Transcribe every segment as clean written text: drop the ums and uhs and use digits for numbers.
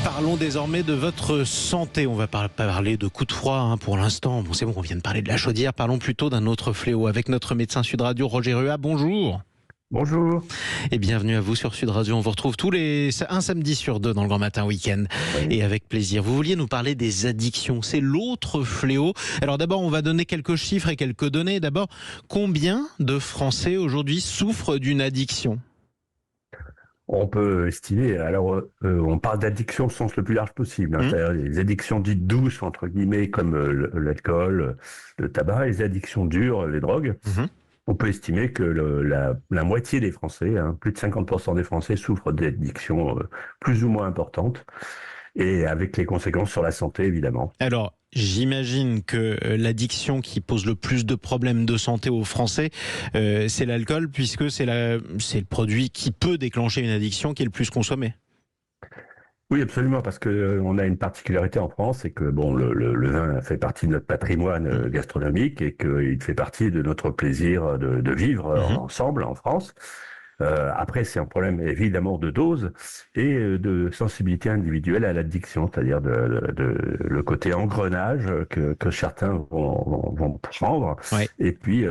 Parlons désormais de votre santé. On va pas parler de coups de froid pour l'instant. Bon, c'est bon, on vient de parler de la chaudière. Parlons plutôt d'un autre fléau avec notre médecin Sud Radio, Roger Rua. Bonjour. Bonjour. Et bienvenue à vous sur Sud Radio. On vous retrouve un samedi sur deux dans le Grand Matin Week-end. Oui. Et avec plaisir. Vous vouliez nous parler des addictions. C'est l'autre fléau. Alors d'abord, on va donner quelques chiffres et quelques données. D'abord, combien de Français aujourd'hui souffrent d'une addiction ? On peut estimer, alors on parle d'addiction au sens le plus large possible, c'est-à-dire les addictions dites douces, entre guillemets, comme l'alcool, le tabac, les addictions dures, les drogues. On peut estimer que la moitié des Français, plus de 50% des Français souffrent d'addictions plus ou moins importantes, et avec les conséquences sur la santé, évidemment. Alors, j'imagine que l'addiction qui pose le plus de problèmes de santé aux Français, c'est l'alcool, puisque c'est le produit qui peut déclencher une addiction qui est le plus consommé. Oui, absolument, parce que on a une particularité en France, c'est que le vin fait partie de notre patrimoine gastronomique et qu'il fait partie de notre plaisir de vivre ensemble en France. Après, c'est un problème évidemment de dose et de sensibilité individuelle à l'addiction, c'est-à-dire le côté engrenage que certains vont prendre, ouais. Et puis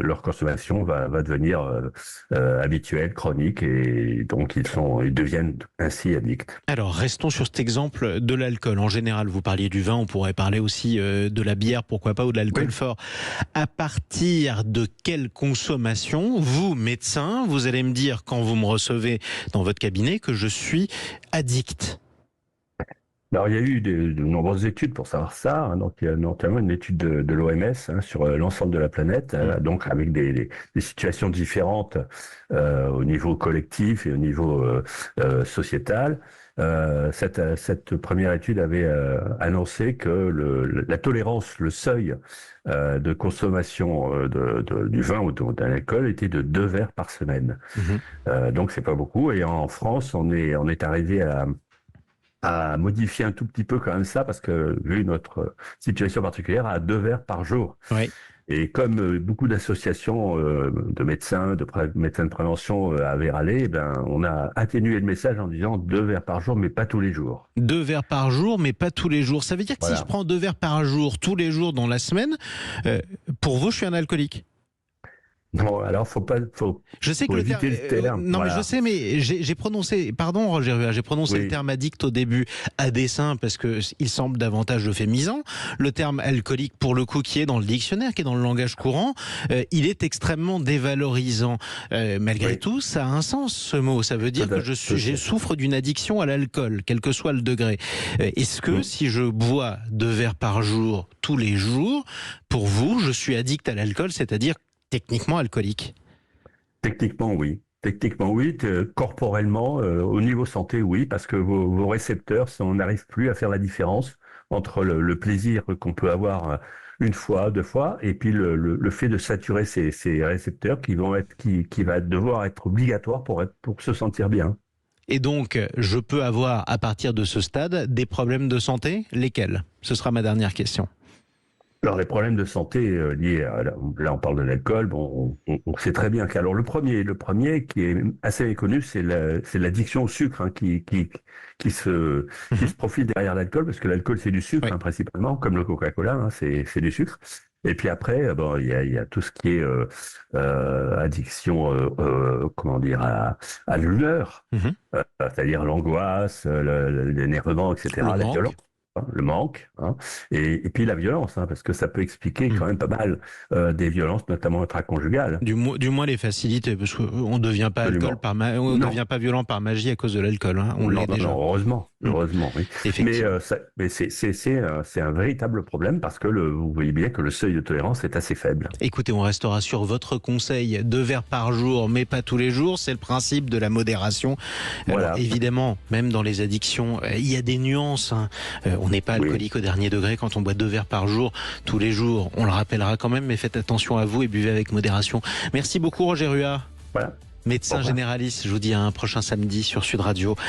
leur consommation va devenir habituelle, chronique, et donc ils deviennent ainsi addicts. Alors, restons sur cet exemple de l'alcool. En général, vous parliez du vin, on pourrait parler aussi de la bière, pourquoi pas, ou de l'alcool fort. À partir de quelle consommation, vous, médecin, vous allez me dire quand vous me recevez dans votre cabinet que je suis addict? Alors, il y a eu de nombreuses études pour savoir ça. Donc, il y a notamment une étude de l'OMS sur l'ensemble de la planète, donc avec des situations différentes au niveau collectif et au niveau sociétal. Cette première étude avait annoncé que la tolérance, le seuil de consommation du vin ou d'un alcool était de 2 verres par semaine. Donc c'est pas beaucoup. Et en France, on est arrivé à modifier un tout petit peu quand même ça, parce que vu notre situation particulière, à 2 verres par jour. Oui. Et comme beaucoup d'associations de médecins, médecins de prévention avaient râlé, on a atténué le message en disant 2 verres par jour, mais pas tous les jours. 2 verres par jour, mais pas tous les jours. Ça veut dire que si je prends 2 verres par jour, tous les jours dans la semaine, pour vous, je suis un alcoolique? Non, alors je sais que le terme. Non, mais je sais, mais j'ai prononcé. Pardon, Roger Rua, j'ai prononcé le terme addict au début à dessein parce que il semble davantage euphémisant. Le terme alcoolique, pour le coup, qui est dans le dictionnaire, qui est dans le langage courant, il est extrêmement dévalorisant. Malgré tout, ça a un sens, ce mot. Ça veut dire que je souffre d'une addiction à l'alcool, quel que soit le degré. Est-ce que si je bois 2 verres par jour, tous les jours, pour vous, je suis addict à l'alcool, c'est-à-dire techniquement alcoolique? Techniquement, oui. Techniquement, oui. Corporellement, au niveau santé, oui, parce que vos récepteurs, on n'arrive plus à faire la différence entre le plaisir qu'on peut avoir une fois, 2 fois, et puis le fait de saturer ces récepteurs qui va devoir être obligatoire pour se sentir bien. Et donc, je peux avoir, à partir de ce stade, des problèmes de santé? Lesquels? Ce sera ma dernière question. Alors les problèmes de santé liés là on parle de l'alcool, on sait très bien qu'alors le premier qui est assez méconnu, c'est l'addiction au sucre qui se profile derrière l'alcool, parce que l'alcool c'est du sucre principalement, comme le Coca-Cola, c'est du sucre. Et puis après il y a tout ce qui est addiction comment dire à l'humeur, c'est-à-dire l'angoisse, l'énervement, etc. La violence. Le manque, et puis la violence, parce que ça peut expliquer quand même pas mal des violences, notamment intraconjugales. Du moins les facilités, parce qu'on ne devient pas devient pas violent par magie à cause de l'alcool. On l'est déjà. Non, heureusement, oui. Mais c'est un véritable problème, parce que vous voyez bien que le seuil de tolérance est assez faible. Écoutez, on restera sur votre conseil, 2 verres par jour, mais pas tous les jours. C'est le principe de la modération. Alors, évidemment, même dans les addictions, il y a des nuances. On n'est pas alcoolique au dernier degré quand on boit 2 verres par jour, tous les jours. On le rappellera quand même, mais faites attention à vous et buvez avec modération. Merci beaucoup, Roger Rua. Voilà. Médecin généraliste, je vous dis à un prochain samedi sur Sud Radio.